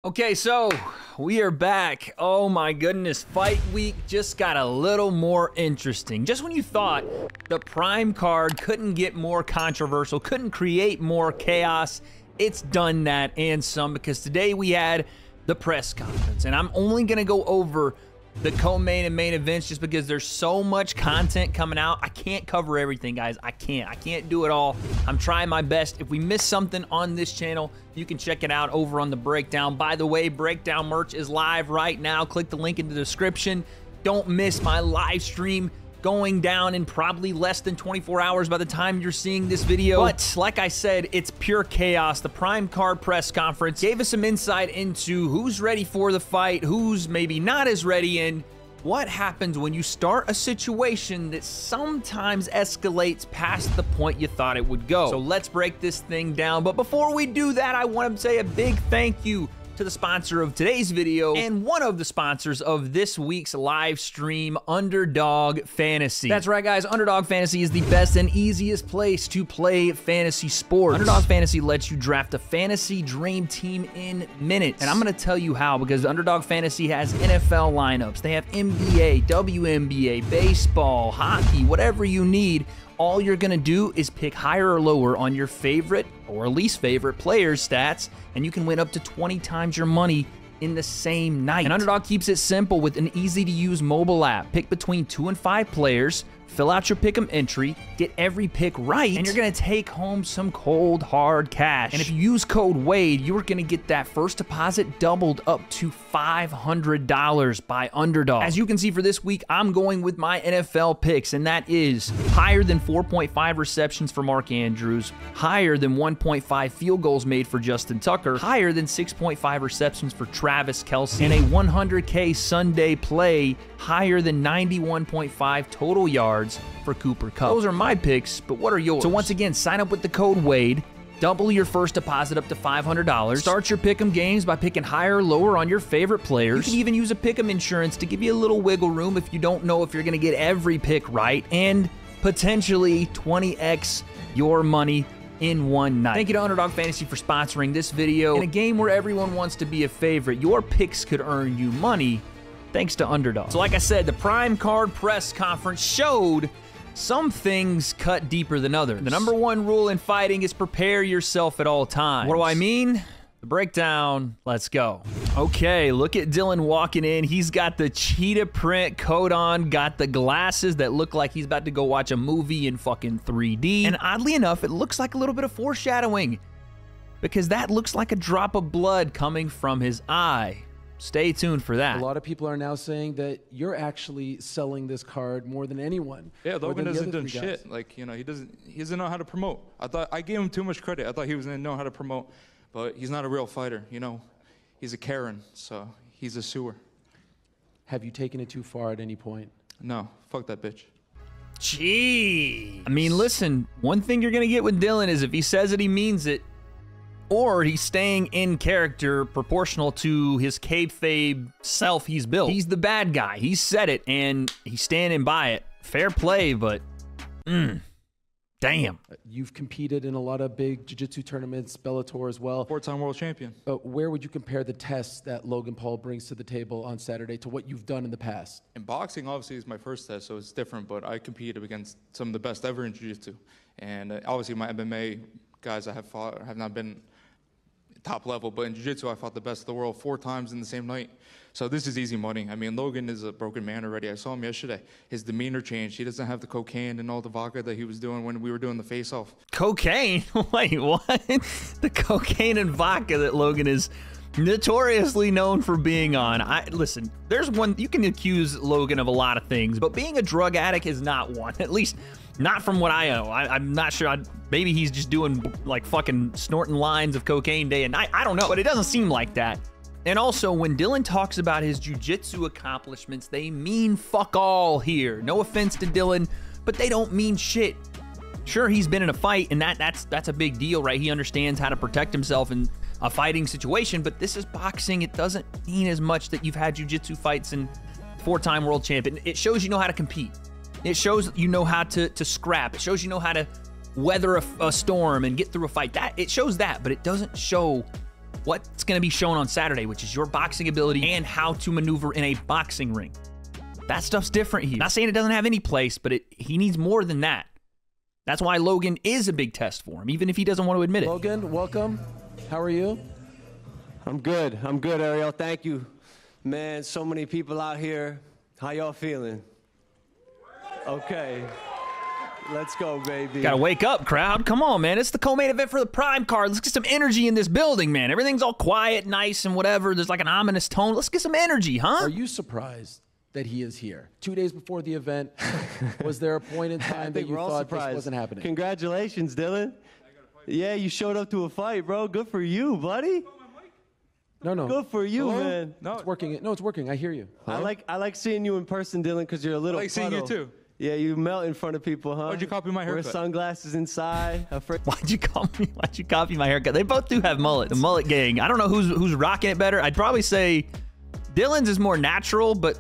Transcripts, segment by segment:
Okay, so we are back. Oh my goodness, fight week just got a little more interesting. Just when you thought the prime card couldn't get more controversial, couldn't create more chaos, it's done that and some, because today we had the press conference, and I'm only gonna go over the co-main and main events just because there's so much content coming out. I can't cover everything, guys. I can't do it all. I'm trying my best. If we miss something on this channel, you can check it out over on the breakdown. By the way, breakdown merch is live right now. Click the link in the description. Don't miss my live stream going down in probably less than 24 hours by the time you're seeing this video. But like I said, it's pure chaos. The prime card press conference gave us some insight into who's ready for the fight, who's maybe not as ready, and what happens when you start a situation that sometimes escalates past the point you thought it would go. So let's break this thing down. But before we do that, I want to say a big thank you to the sponsor of today's video and one of the sponsors of this week's live stream, Underdog Fantasy. That's right, guys. Underdog Fantasy is the best and easiest place to play fantasy sports. Underdog Fantasy lets you draft a fantasy dream team in minutes. And I'm going to tell you how, because Underdog Fantasy has NFL lineups. They have NBA, WNBA, baseball, hockey, whatever you need. All you're gonna do is pick higher or lower on your favorite or least favorite players' stats, and you can win up to 20 times your money in the same night. And Underdog keeps it simple with an easy-to-use mobile app. Pick between 2 and 5 players, fill out your pick'em entry, get every pick right, and you're gonna take home some cold, hard cash. And if you use code WADE, you're gonna get that first deposit doubled up to $500 by Underdog. As you can see for this week, I'm going with my NFL picks, and that is higher than 4.5 receptions for Mark Andrews, higher than 1.5 field goals made for Justin Tucker, higher than 6.5 receptions for Travis Kelce, and a 100K Sunday play, higher than 91.5 total yards for Cooper Kupp. Those are my picks, but what are yours? So once again, sign up with the code WADE, double your first deposit up to $500. Start your pick'em games by picking higher or lower on your favorite players. You can even use a pick'em insurance to give you a little wiggle room if you don't know if you're gonna get every pick right, and potentially 20x your money in one night. Thank you to Underdog Fantasy for sponsoring this video. In a game where everyone wants to be a favorite, your picks could earn you money thanks to Underdog. So like I said, the prime card press conference showed some things cut deeper than others. The number one rule in fighting is prepare yourself at all times. What do I mean? The breakdown, let's go. Okay, look at Dillon walking in. He's got the cheetah print coat on, got the glasses that look like he's about to go watch a movie in fucking 3D. And oddly enough, it looks like a little bit of foreshadowing, because that looks like a drop of blood coming from his eye. Stay tuned for that. A lot of people are now saying that you're actually selling this card more than anyone. Yeah, Logan hasn't done shit. Like, you know, he doesn't know how to promote. I gave him too much credit. I thought he was gonna know how to promote, but he's not a real fighter. You know, he's a Karen, so he's a sewer. Have you taken it too far at any point? No, fuck that bitch. Gee. I mean, listen, one thing you're gonna get with Dillon is if he says it, he means it, or he's staying in character proportional to his kayfabe self he's built. He's the bad guy. He said it, and he's standing by it. Fair play, but damn. You've competed in a lot of big jiu-jitsu tournaments, Bellator as well. 4-time world champion. Where would you compare the tests that Logan Paul brings to the table on Saturday to what you've done in the past? In boxing, obviously, is my first test, so it's different, but I competed against some of the best ever in jiu-jitsu. And obviously, my MMA guys I have fought have not been top level, but in jiu-jitsu I fought the best of the world 4 times in the same night. So this is easy money. I mean, Logan is a broken man already. I saw him yesterday. His demeanor changed. He doesn't have the cocaine and all the vodka that he was doing when we were doing the face-off. Cocaine? Wait, what? The cocaine and vodka that Logan is notoriously known for being on. Listen, there's one, you can accuse Logan of a lot of things, but being a drug addict is not one. At least not from what I know. I'm not sure. Maybe he's just doing like fucking snorting lines of cocaine day and night. I don't know, but it doesn't seem like that. And also, when Dillon talks about his jiu-jitsu accomplishments, they mean fuck all here. No offense to Dillon, but they don't mean shit. Sure, he's been in a fight, and that's a big deal, right? He understands how to protect himself in a fighting situation, but this is boxing. It doesn't mean as much that you've had jiu-jitsu fights and 4-time world champion. It shows you know how to compete. It shows you know how to scrap. It shows you know how to weather a storm and get through a fight. It shows that, but it doesn't show what's going to be shown on Saturday, which is your boxing ability and how to maneuver in a boxing ring. That stuff's different here. Not saying it doesn't have any place, but he needs more than that. That's why Logan is a big test for him, even if he doesn't want to admit it. Logan, welcome. How are you? I'm good, Ariel. Thank you. Man, so many people out here. How y'all feeling? Okay. Let's go, baby. Gotta wake up, crowd. Come on, man. It's the co-main event for the Prime card. Let's get some energy in this building, man. Everything's all quiet, nice, and whatever. There's like an ominous tone. Let's get some energy, huh? Are you surprised that he is here? 2 days before the event, was there a point in time that you thought this wasn't happening? Congratulations, Dillon. Yeah, you showed up to a fight, bro. Good for you, buddy. No. Good for you, man. No, it's working. No, it's working. I hear you. I like seeing you in person, Dillon, because you're a little I like seeing you puddle. too. Yeah, you melt in front of people, huh? Why'd you copy my haircut? Wear sunglasses inside. Why'd you copy my haircut? They both do have mullets. The mullet gang. I don't know who's rocking it better. I'd probably say Dillon's is more natural, but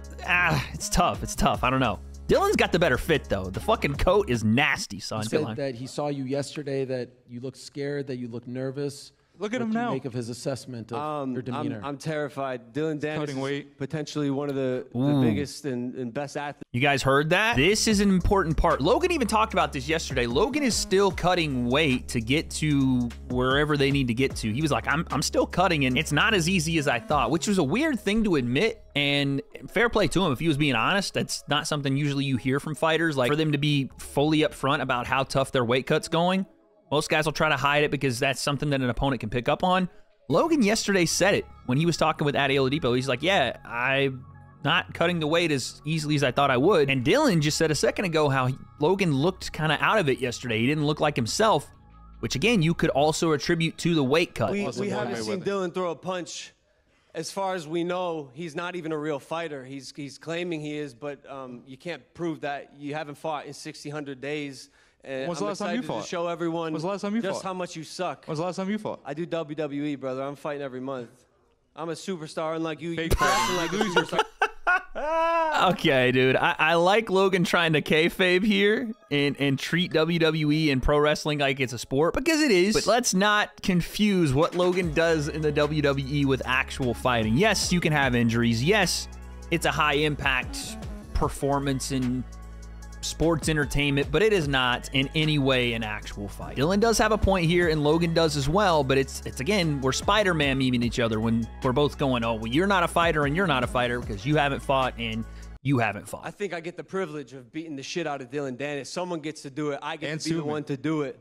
it's tough. It's tough. I don't know. Dillon's got the better fit, though. The fucking coat is nasty, son. He said that he saw you yesterday, that you looked scared, that you looked nervous. Look at him What do now. you make of his assessment of your demeanor? I'm terrified. Dillon Danis Cutting weight. is potentially one of the biggest and best athletes. You guys heard that? This is an important part. Logan even talked about this yesterday. Logan is still cutting weight to get to wherever they need to get to. He was like, I'm still cutting, and it's not as easy as I thought, which was a weird thing to admit, and fair play to him. If he was being honest, that's not something usually you hear from fighters, like for them to be fully upfront about how tough their weight cut's going. Most guys will try to hide it because that's something that an opponent can pick up on. Logan yesterday said it when he was talking with W.A.D.E. He's like, yeah, I'm not cutting the weight as easily as I thought I would. And Dillon just said a second ago how Logan looked kind of out of it yesterday. He didn't look like himself, which again, you could also attribute to the weight cut. We haven't seen Dillon throw a punch. As far as we know, he's not even a real fighter. He's claiming he is, but you can't prove that. You haven't fought in 100 days. And When's the last time you fought? To show everyone When's the last time you just fought? how much you suck. When's the last time you fought? I do WWE, brother. I'm fighting every month. I'm a superstar, unlike you. Fake You acting like a superstar. Okay, dude. I like Logan trying to kayfabe here and treat WWE and pro wrestling like it's a sport, because it is. But let's not confuse what Logan does in the WWE with actual fighting. Yes, you can have injuries. Yes, it's a high-impact performance in sports entertainment, but it is not in any way an actual fight. Dillon does have a point here, and Logan does as well, but it's again, we're Spider-Man memeing each other when we're both going, oh, well, you're not a fighter and you're not a fighter because you haven't fought and you haven't fought. I think I get the privilege of beating the shit out of Dillon Danis. Someone gets to do it. I get to be the one to do it.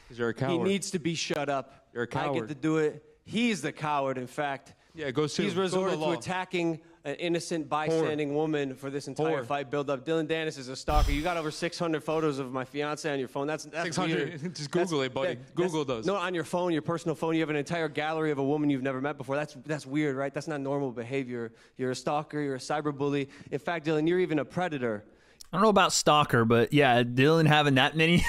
Because you're a coward. He needs to be shut up. You're a coward. I get to do it. He's the coward, in fact. Yeah, go sue. He's resorted to attacking an innocent bystanding woman for this entire fight build-up. Dillon Danis is a stalker. You got over 600 photos of my fiance on your phone. That's 600. weird. Just Google it, buddy. Google does. No, on your phone, your personal phone, you have an entire gallery of a woman you've never met before. That's weird, right? That's not normal behavior. You're a stalker. You're a cyberbully. In fact, Dillon, you're even a predator. I don't know about stalker, but yeah, Dillon having that many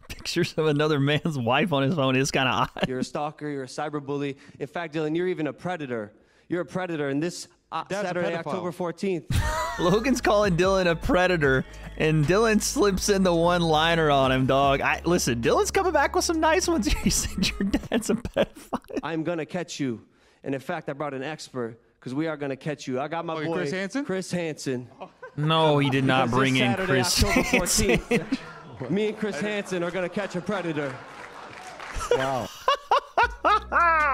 pictures of another man's wife on his phone is kind of odd. You're a stalker. You're a cyberbully. In fact, Dillon, you're even a predator. You're a predator, and this Saturday, October 14th. Logan's calling Dillon a predator, and Dillon slips in the one-liner on him, dog. Listen, Dillon's coming back with some nice ones. He said your dad's a pedophile. I'm going to catch you. And in fact, I brought an expert, because we are going to catch you. I got my boy, Chris Hansen? Chris Hansen. No, he did not bring in Saturday, Chris October Hansen. 14th, me and Chris Hansen are going to catch a predator. Wow.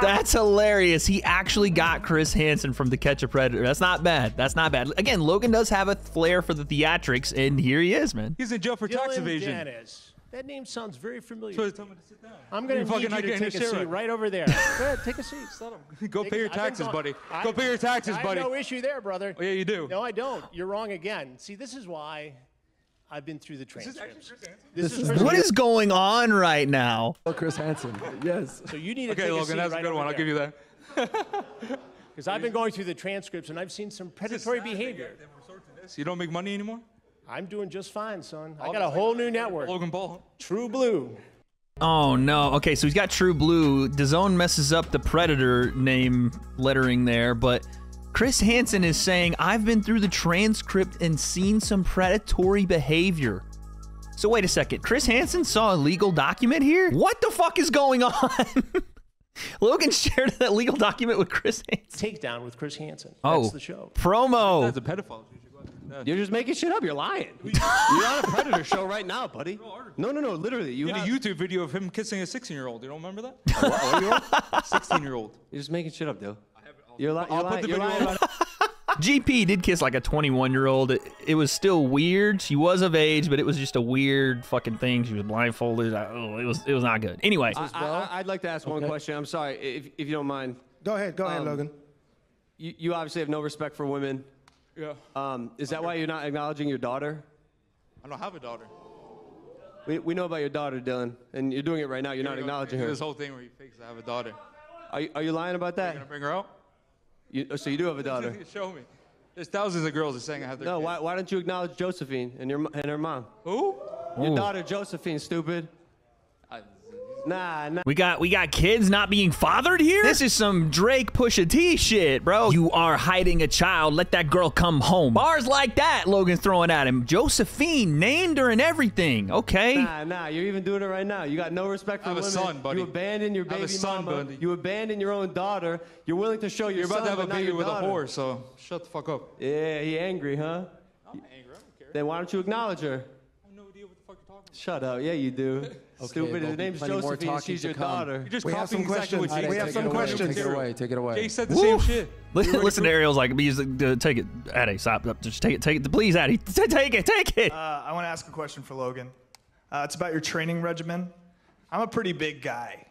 That's hilarious. He actually got Chris Hansen from To Catch a Predator. That's not bad. That's not bad. Again, Logan does have a flair for the theatrics, and here he is, man. He's in jail for tax evasion. Danis. That name sounds very familiar. So tell me to sit down. I'm going to need you to take a seat right over there. Go ahead, take a seat. Let him. Go pay your taxes, buddy. Go pay your taxes, buddy. I have no issue there, brother. Oh, yeah, you do. No, I don't. You're wrong again. See, this is why I've been through the transcripts. What is going on right now? Oh, Chris Hansen. Yes. So you need to Okay, take a Logan, seat that's right a good over one. I'll there. give you that. Because I've been going through the transcripts, and I've seen some predatory behavior. You don't make money anymore? I'm doing just fine, son. I got a whole new network. Logan Paul. True Blue. Oh, no. Okay, so he's got True Blue. DAZN messes up the Predator name lettering there, but Chris Hansen is saying, I've been through the transcript and seen some predatory behavior. So wait a second. Chris Hansen saw a legal document here? What the fuck is going on? Logan shared that legal document with Chris Hansen. Takedown with Chris Hansen. Oh, That's the show. Promo. That's a pedophile. You're just making shit up. You're lying. You're on a Predator show right now, buddy. No, literally. You You have, had a YouTube video of him kissing a 16-year-old. You don't remember that? What year old? 16-year-old. You're just making shit up, Dill. You're I'll put the lying video about it. GP did kiss like a 21-year-old. It was still weird. She was of age, but it was just a weird fucking thing. She was blindfolded. It was not good. Anyway, I'd like to ask one question. I'm sorry, if you don't mind. Go ahead, Logan. You obviously have no respect for women. Yeah. Is that why you're not acknowledging your daughter? I don't have a daughter. We know about your daughter, Dillon, and you're doing it right now. You're not acknowledging her. This whole thing where he fakes I have a daughter. Are you lying about that? You gonna bring her out? So you do have a daughter? Show me. There's thousands of girls that saying I have their No, kid. why don't you acknowledge Josephine and her mom? Who? Your daughter, Josephine, stupid. Nah. we got kids not being fathered here? This is some Drake Pusha T shit, bro. You are hiding a child. Let that girl come home. Bars like that Logan's throwing at him. Josephine named her and everything. Okay. Nah. You're even doing it right now. You got no respect for I have women. a son, buddy. You abandon your I have baby a son, mama. buddy. You abandon your own daughter. You're willing to show your You're son, about to have a but not baby your with daughter. a whore, so shut the fuck up. Yeah, he angry, huh? I'm angry. I don't care. Then why don't you acknowledge her? I have no idea what the fuck you're talking about. Shut up. Yeah, you do. Stupid. there'll His be name's plenty more Josephine. talking She's to your come. daughter. You're just We have copying some exactly what questions. Jay We said. have some Take it away. questions. Take it away. Take it away. Jay said the same shit. Listen to Ariel's like, take it. Addy, stop. Just take it. Please, Addy. Take it. I want to ask a question for Logan. It's about your training regimen. I'm a pretty big guy.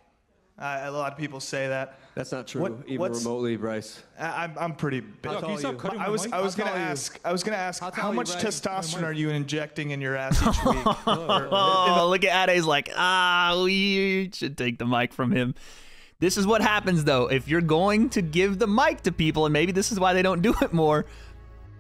A lot of people say that. That's not true, even remotely, Bryce. I'm pretty big. Yo, can you stop cutting I was my mic? gonna ask how much testosterone are you injecting in your ass each week? Oh, look at Addy's like, we should take the mic from him. This is what happens, though. If you're going to give the mic to people, and maybe this is why they don't do it more,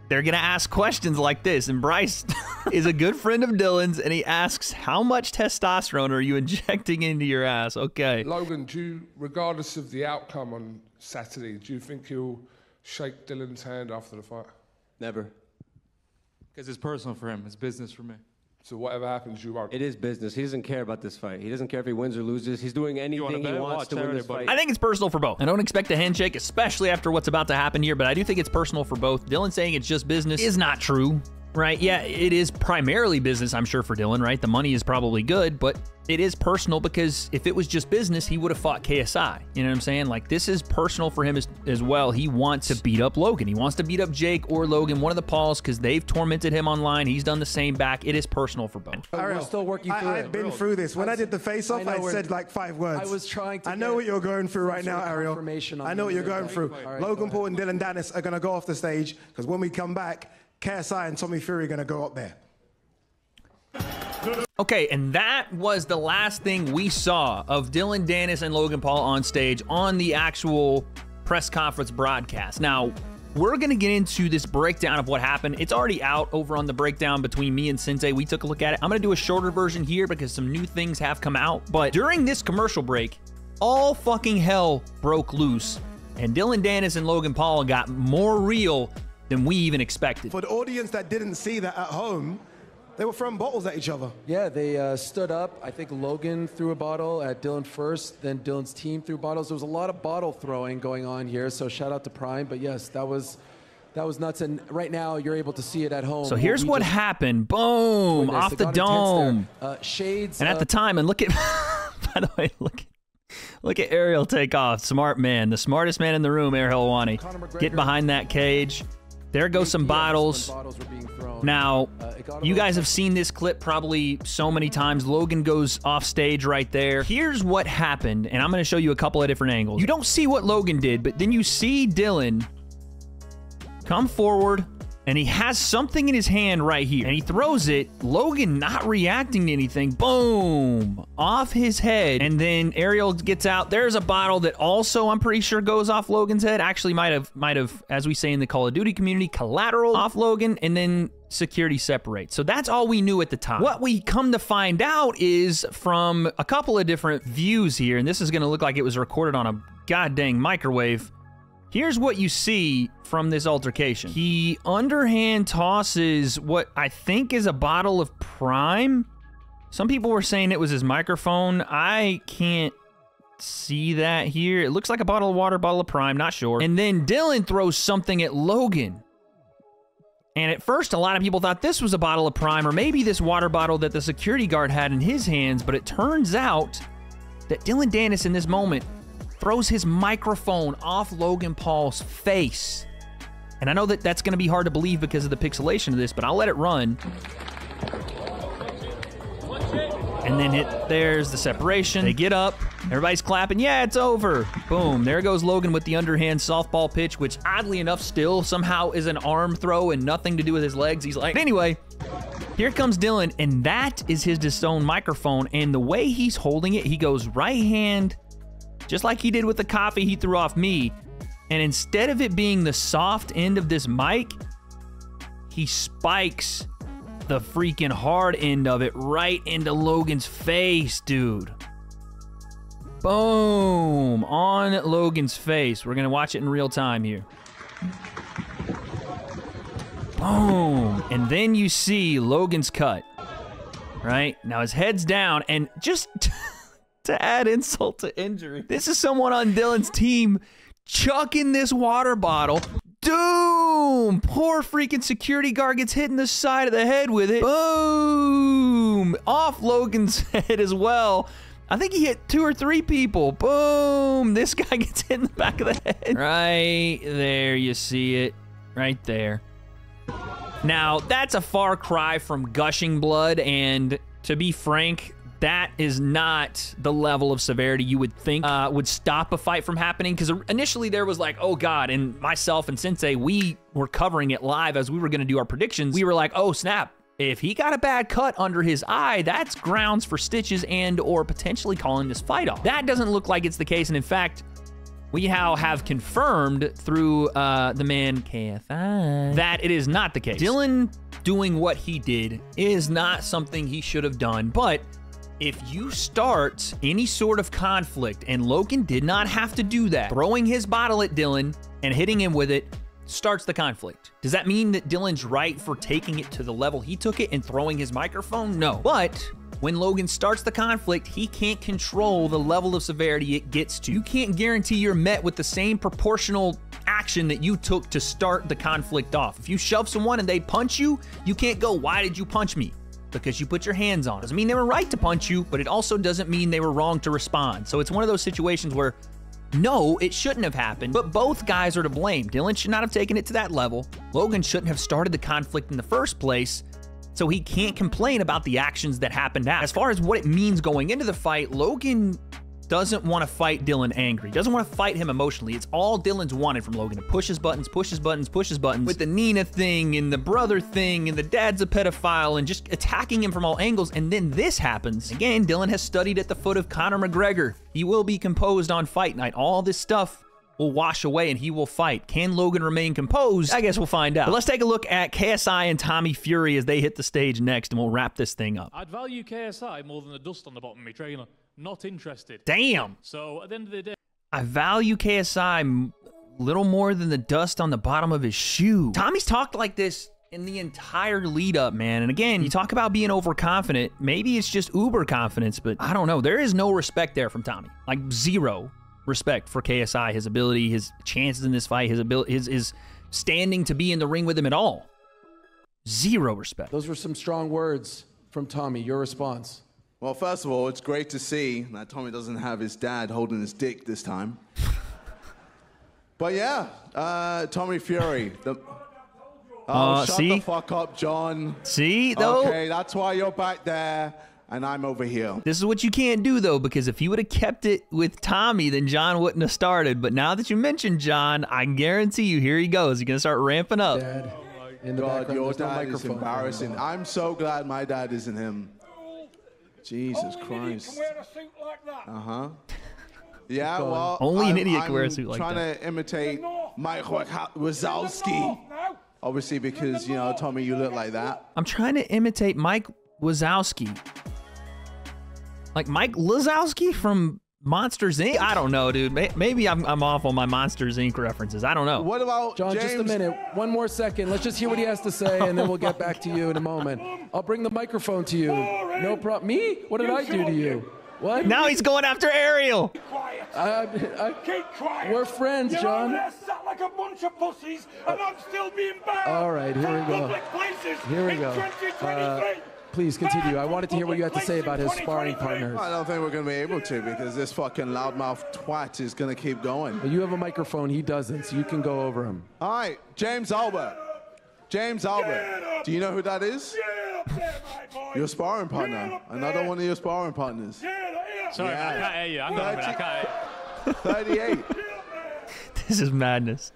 they're going to ask questions like this. And Bryce is a good friend of Dillon's, and he asks, how much testosterone are you injecting into your ass? Okay. Logan, regardless of the outcome on Saturday, do you think you'll shake Dillon's hand after the fight? Never. Because it's personal for him. It's business for me. So whatever happens, you won't. It is business. He doesn't care about this fight. He doesn't care if he wins or loses. He's doing anything he wants to win this fight. I think it's personal for both. I don't expect a handshake, especially after what's about to happen here, but I do think it's personal for both. Dillon saying it's just business is not true, right? Yeah, it is primarily business, I'm sure, for Dillon, right? The money is probably good, but it is personal because if it was just business, he would have fought KSI. You know what I'm saying? Like, this is personal for him as well. He wants to beat up Logan. He wants to beat up Jake or Logan, one of the Pauls, because they've tormented him online. He's done the same back. It is personal for both. We're still working through it. I've been through this. When I did the face-off, I said like 5 words. I was trying to I know what you're going through right now, Ariel. I I know what you're going through. Right, Logan Paul and Dillon Danis are going to go off the stage because when we come back, KSI and Tommy Fury are going to go up there. Okay, and that was the last thing we saw of Dillon Danis and Logan Paul on stage on the actual press conference broadcast. Now, we're going to get into this breakdown of what happened. It's already out over on the breakdown between me and Sensei. We took a look at it. I'm going to do a shorter version here because some new things have come out. But during this commercial break, all fucking hell broke loose, and Dillon Danis and Logan Paul got more real than we even expected. For the audience that didn't see that at home, they were throwing bottles at each other. Yeah, they stood up. I think Logan threw a bottle at Dillon first, then Dillon's team threw bottles. There was a lot of bottle throwing going on here, so shout out to Prime. But yes, that was nuts, and right now you're able to see it at home. So here's what happened. Boom, off the dome. Shades. And at the time, and look at, by the way, look at Ariel take off. Smart man, the smartest man in the room, Ariel Helwani. Get behind that cage. There goes some bottles. Now, you guys have seen this clip probably so many times. Logan goes off stage right there. Here's what happened, and I'm going to show you a couple of different angles. You don't see what Logan did, but then you see Dillon come forward, and he has something in his hand right here, and he throws it. Logan not reacting to anything. Boom! Off his head, and then Ariel gets out. There's a bottle that also, I'm pretty sure, goes off Logan's head. Actually, might have, as we say in the Call of Duty community, collateral off Logan, and then security separates. So that's all we knew at the time. What we come to find out is from a couple of different views here, and this is going to look like it was recorded on a goddamn microwave. Here's what you see from this altercation. He underhand tosses what I think is a bottle of Prime. Some people were saying it was his microphone. I can't see that here. It looks like a bottle of water, bottle of Prime, not sure. And then Dillon throws something at Logan. And at first, a lot of people thought this was a bottle of Prime or maybe this water bottle that the security guard had in his hands, but it turns out that Dillon Danis in this moment throws his microphone off Logan Paul's face. And I know that that's going to be hard to believe because of the pixelation of this, but I'll let it run. And then there's the separation. They get up. Everybody's clapping. Yeah, it's over. Boom. There goes Logan with the underhand softball pitch, which oddly enough still somehow is an arm throw and nothing to do with his legs. He's like, anyway, here comes Dillon, and that is his disowned microphone. And the way he's holding it, he goes right hand, just like he did with the coffee he threw off me. And instead of it being the soft end of this mic, he spikes the freaking hard end of it right into Logan's face, dude. Boom, on Logan's face. We're gonna watch it in real time here. Boom, and then you see Logan's cut, right? Now his head's down, and just to add insult to injury, this is someone on Dillon's team chucking this water bottle. Doom! Poor freaking security guard gets hit in the side of the head with it. Boom! Off Logan's head as well. I think he hit 2 or 3 people. Boom! This guy gets hit in the back of the head. Right there, you see it. Right there. Now, that's a far cry from gushing blood, and to be frank, that is not the level of severity you would think would stop a fight from happening, because initially there was like, oh God, and myself and Sensei, we were covering it live as we were gonna do our predictions. We were like, oh snap, if he got a bad cut under his eye, that's grounds for stitches and or potentially calling this fight off. That doesn't look like it's the case, and in fact, we now have confirmed through the man KFI that it is not the case. Dillon doing what he did is not something he should have done, but if you start any sort of conflict, and Logan did not have to do that, throwing his bottle at Dillon and hitting him with it starts the conflict. Does that mean that Dillon's right for taking it to the level he took it and throwing his microphone? No. But when Logan starts the conflict, he can't control the level of severity it gets to. You can't guarantee you're met with the same proportional action that you took to start the conflict off. If you shove someone and they punch you, you can't go, why did you punch me? Because you put your hands on it. Doesn't mean they were right to punch you, but it also doesn't mean they were wrong to respond. So it's one of those situations where, no, it shouldn't have happened, but both guys are to blame. Dillon should not have taken it to that level. Logan shouldn't have started the conflict in the first place, so he can't complain about the actions that happened after. As far as what it means going into the fight, Logan doesn't want to fight Dillon angry. Doesn't want to fight him emotionally. It's all Dillon's wanted from Logan, to push his buttons, push his buttons, push his buttons, with the Nina thing and the brother thing and the dad's a pedophile and just attacking him from all angles. And then this happens. Again, Dillon has studied at the foot of Conor McGregor. He will be composed on fight night. All this stuff will wash away and he will fight. Can Logan remain composed? I guess we'll find out. But let's take a look at KSI and Tommy Fury as they hit the stage next, and we'll wrap this thing up. I'd value KSI more than the dust on the bottom of my trainer. Not interested. Damn. So at the end of the day, I value KSI little more than the dust on the bottom of his shoe. Tommy's talked like this in the entire lead up, man. And again, you talk about being overconfident. Maybe it's just uber confidence, but I don't know. There is no respect there from Tommy. Like zero respect for KSI, his ability, his chances in this fight, his ability, his standing to be in the ring with him at all. Zero respect. Those were some strong words from Tommy. Your response? Well, first of all, it's great to see that Tommy doesn't have his dad holding his dick this time. But yeah, Tommy Fury. Shut the fuck up, John. See, though? Okay, that's why you're back there, and I'm over here. This is what you can't do, though, because if you would have kept it with Tommy, then John wouldn't have started. But now that you mentioned John, I guarantee you, here he goes. He's going to start ramping up. Dad, in the God, background, your there's no dad is microphone. embarrassing. I'm so glad my dad isn't him. Jesus Christ. Uh-huh. Yeah, well, only an idiot can wear a suit like that. I'm trying to imitate Mike Wazowski. Obviously, because, you know, Tommy, you look like that. I'm trying to imitate Mike Wazowski. Like Mike Wazowski from Monsters, Inc.? I don't know, dude. Maybe I'm off on my Monsters, Inc. references. I don't know. What about John, James? just a minute. One more second. Let's just hear what he has to say, and then we'll get back to you in a moment. I'll bring the microphone to you. No problem. Me? What did I do to you? What? Now he's going after Ariel. Keep quiet. We're friends, You're John. over there sat like a bunch of pussies, and I'm still being banned. All right, here we go. Public places Here we in go. 2023. Please continue. I wanted to hear what you had to say about his sparring partners. I don't think we're going to be able to because this fucking loudmouth twat is going to keep going. You have a microphone. He doesn't, so you can go over him. All right, James Albert. James Albert. Do you know who that is? Your sparring partner. Another one of your sparring partners. Sorry, I can't hear you. I'm not I can't hear you. 38. This is madness.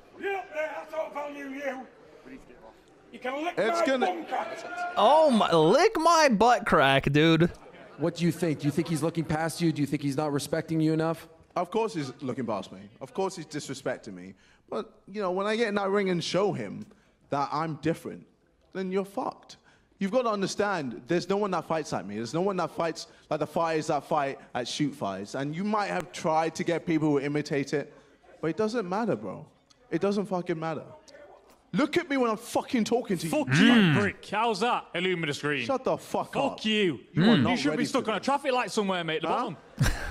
You can lick It's my gonna- bum crack. Oh my, lick my butt crack, dude. What do you think? Do you think he's looking past you? Do you think he's not respecting you enough? Of course he's looking past me. Of course he's disrespecting me. But, you know, when I get in that ring and show him that I'm different, then you're fucked. You've got to understand, there's no one that fights like me. There's no one that fights like the fighters that fight at shoot fights. And you might have tried to get people who imitate it, but it doesn't matter, bro. It doesn't fucking matter. Look at me when I'm fucking talking to you. Fuck you, prick. How's that? Illumina screen. Shut the fuck up. Fuck you. You should be stuck on a traffic light somewhere, mate, at the bottom.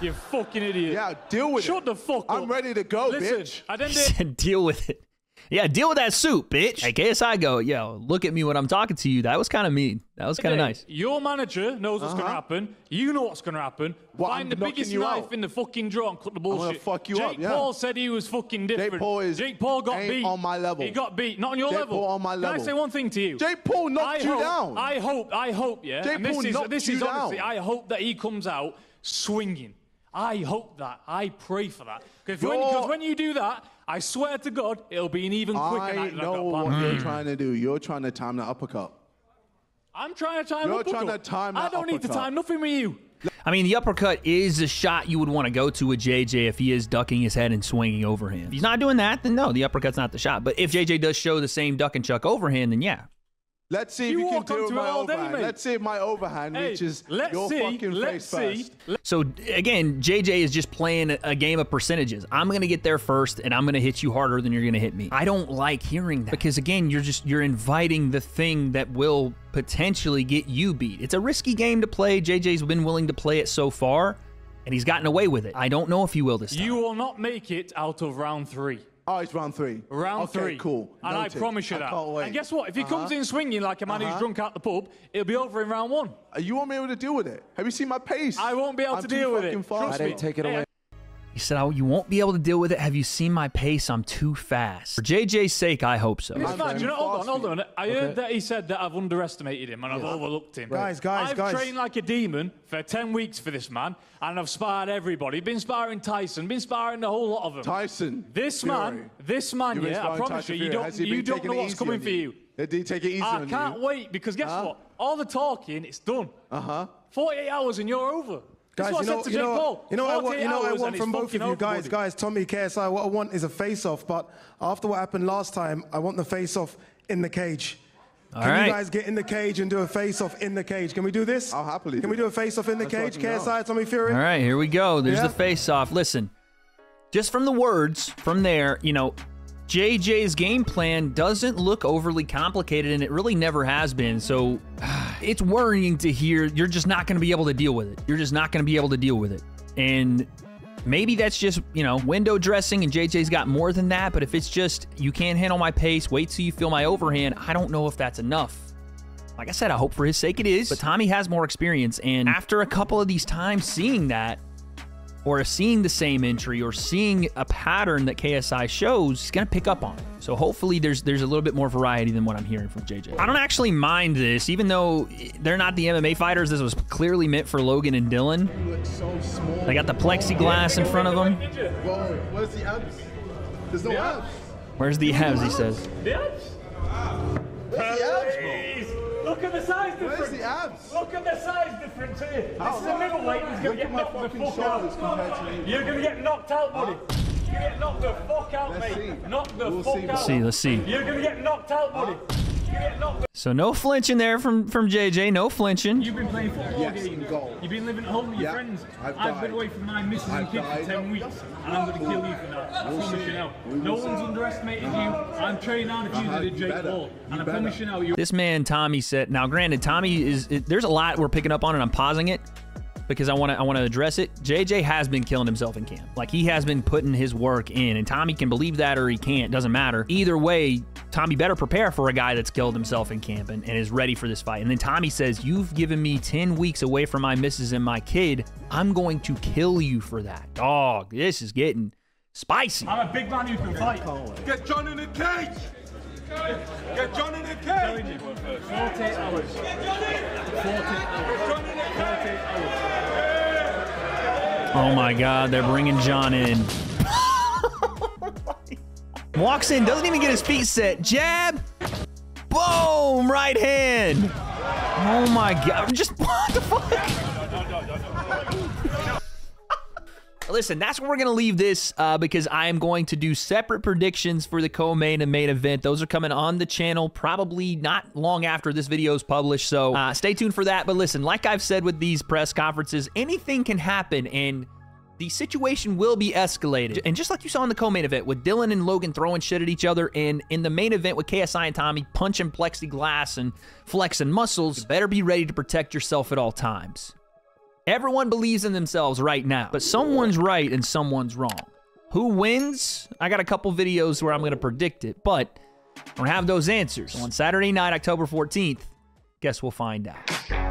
You fucking idiot. Yeah, deal with it. Shut the fuck up. I'm ready to go, Listen, bitch. I didn't Deal with it. Yeah, deal with that soup, bitch. Hey, KSI go, yo, look at me when I'm talking to you. That was kind of mean. That was kind of nice. Your manager knows what's going to happen. You know what's going to happen. What, Find I'm the knocking biggest you knife out? in the fucking drawer and cut the bullshit. gonna fuck you Jake up, yeah. Paul said he was fucking different. Jake Paul got ain't beat. on my level. He got beat. Not on your Jake level. Paul on my level. Can I say one thing to you? Jake Paul knocked you down. I hope, yeah. Jake and Paul knocked this you is honestly, down. I hope that he comes out swinging. I hope that. I pray for that. Because when you do that, I swear to God, it'll be an even quicker I night than I've know got what planned. you're trying to do. You're trying to time the uppercut. I'm trying to time You're uppercut. trying to time I that don't need to uppercut. time nothing with you. I mean, the uppercut is a shot you would want to go to with JJ if he is ducking his head and swinging overhand. If he's not doing that, then no, the uppercut's not the shot. But if JJ does show the same duck and chuck overhand, then yeah. Let's see if you can do it with my overhand. Let's see if my overhand reaches your fucking face first. So again, JJ is just playing a game of percentages. I'm going to get there first, and I'm going to hit you harder than you're going to hit me. I don't like hearing that because, again, you're inviting the thing that will potentially get you beat. It's a risky game to play. JJ's been willing to play it so far, and he's gotten away with it. I don't know if he will this time. You will not make it out of round 3. Oh, it's round 3. Round 3. Okay, cool. And Noted. I promise you I that. can't wait. And guess what? If he comes in swinging like a man who's drunk out the pub, it'll be over in round 1. You won't be able to deal with it. Have you seen my pace? I won't be able to deal with it. Trust I me. didn't take it away. He said, oh, you won't be able to deal with it. Have you seen my pace? I'm too fast. For JJ's sake, I hope so. It's fine. Hold on. I heard that he said that I've underestimated him and I've overlooked him. Guys. I've trained like a demon for 10 weeks for this man, and I've sparred everybody. Been sparring Tyson, been sparring a whole lot of them. Tyson. This man, yeah, I promise you, you don't know what's coming for you. Did he take it easy on you? I can't wait because guess what? All the talking, it's done. 48 hours and you're over. Guys, That's what I said to Jake Paul. You know what I want from both of you guys. Guys, Tommy, KSI, what I want is a face-off. But after what happened last time, I want the face-off in the cage. Can you guys get in the cage and do a face-off in the cage? Can we do this? I'll happily Can we do a face-off in the cage? KSI, Tommy Fury? All right, here we go. There's the face-off. Listen, just from the words from there, you know, JJ's game plan doesn't look overly complicated, and it really never has been. So it's worrying to hear you're just not going to be able to deal with it. You're just not going to be able to deal with it. And maybe that's just, you know, window dressing, and JJ's got more than that. But if it's just you can't handle my pace, wait till you feel my overhand, I don't know if that's enough. Like I said, I hope for his sake it is. But Tommy has more experience, and after a couple of these times seeing that, or seeing the same entry, or seeing a pattern that KSI shows, he's going to pick up on it. So hopefully there's a little bit more variety than what I'm hearing from JJ. I don't actually mind this, even though they're not the MMA fighters. This was clearly meant for Logan and Dillon. They got the plexiglass in front of them. Whoa, where's the abs? There's no abs. Where's the abs, he says. The abs? Where's the abs, bro? Look at the size difference. Where's the abs? Look at the size difference here. This is a middleweight. He's going to get knocked the fuck out. You're going to get knocked out, buddy. You're going to get knocked the fuck out, mate. Knock the fuck out. Let's see. You're going to get knocked out, buddy. So no flinching there from JJ, no flinching. You've been playing football games. You've been living at home with your friends. I've been away from my missus and kids for 10 weeks, and I'm going to kill you for that. I promise you now. No one's underestimated you. I'm training on if you did Jake Paul, and I promise you now. This man, Tommy, said, now granted, Tommy there's a lot we're picking up on, and I'm pausing it. because I want to address it. JJ has been killing himself in camp. Like, he has been putting his work in, and Tommy can believe that or he can't. Doesn't matter. Either way, Tommy better prepare for a guy that's killed himself in camp and is ready for this fight. And then Tommy says, you've given me 10 weeks away from my missus and my kid. I'm going to kill you for that. Dog, this is getting spicy. I'm a big man who can fight. Get John in the cage! Get John in the cage! 48 hours. 48 hours. Oh my God, they're bringing John in. Walks in, doesn't even get his feet set. Jab. Boom, right hand. Oh my God, just what the fuck? Listen, that's where we're going to leave this because I am going to do separate predictions for the co-main and main event. Those are coming on the channel probably not long after this video is published, so stay tuned for that. But listen, like I've said with these press conferences, anything can happen, and the situation will be escalated. And just like you saw in the co-main event with Dillon and Logan throwing shit at each other, and in the main event with KSI and Tommy punching plexiglass and flexing muscles, you better be ready to protect yourself at all times. Everyone believes in themselves right now, but someone's right and someone's wrong. Who wins? I got a couple videos where I'm going to predict it, but I don't have those answers. On Saturday night, October 14th, guess we'll find out.